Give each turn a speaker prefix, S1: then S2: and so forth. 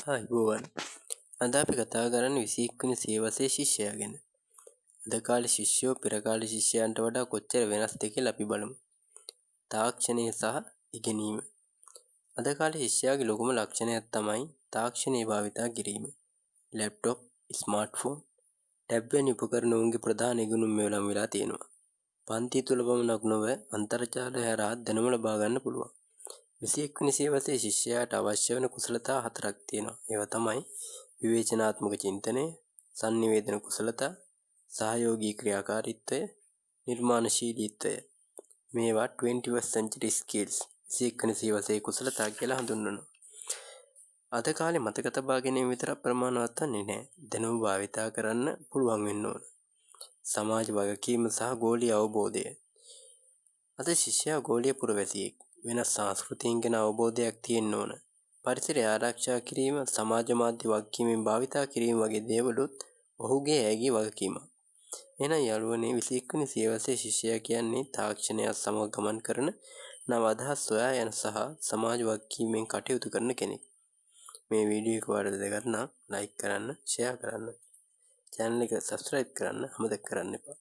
S1: ආයුබෝවන්. අද අපි කතා කරන්නේ 21 වෙනි සියවසේ ශිෂ්‍යයා ගැන. අද කාලේ ශිෂ්‍යයෝ පෙර කාලේ ශිෂ්‍යයන්ට වඩා කොච්චර වෙනස්ද කියලා අපි බලමු. තාක්ෂණය සහ ඉගෙනීම. අද කාලේ ශිෂ්‍යයාගේ ලොකුම ලක්ෂණයක් තමයි තාක්ෂණය භාවිතා කිරීම. ලැප්ටොප්, ස්මාර්ට්ෆෝන්, ටැබ් වැනි උපකරණ ඔවුන්ගේ ප්‍රධාන ඉගෙනුම් මෙවලම් වෙලා තියෙනවා. පන්ති තුල පමණක් නොව අන්තර්ජාලය හරහා දැනුම ලබා ගන්න පුළුවන්. 21 වෙනි සියවසේ ශිෂ්‍යයාට අවශ්‍ය වෙන කුසලතා 4ක් තියෙනවා. ඒවා තමයි විවේචනාත්මක චින්තනය, sannivedana කුසලතා, සහයෝගී ක්‍රියාකාරීත්වය, නිර්මාණශීලීත්වය. මේවා 21st century skills 21 වෙනි සියවසේ කුසලතා කියලා හඳුන්වනවා. අද කාලේ මතක තබා ගැනීම විතරක් ප්‍රමාණවත් වෙන්නේ නැහැ. දැනුම භාවිතා කරන්න පුළුවන් වෙන්න ඕන. සමාජ වගකීම සහ ගෝලීය අවබෝධය. අද ශිෂ්‍යයා ගෝලීය පුරවැසියෙක්. වෙනස් සංස්කෘතීන් ගැන අවබෝධයක් තියෙන්න ඕන. පරිසරය ආරක්ෂා කිරීම, සමාජ මාධ්‍ය වගකීමෙන් භාවිතා කිරීම වගේ දේවලුත් ඔහුගේ ඇගේ වගකීමක්. එහෙනම් යාළුවනේ 21 වෙනි සියවසේ ශිෂ්‍යයා කියන්නේ තාක්ෂණයත් සමග ගමන් කරන නව අදහස් සොයා යන සහ සමාජ වගකීමෙන් කටයුතු කරන කෙනෙක්. මේ වීඩියෝ එක ඔයාලට වැදගත් නම් ලයික් කරන්න, ෂෙයා කරන්න, channel එක subscribe කරන්න අමතක කරන්න එපා.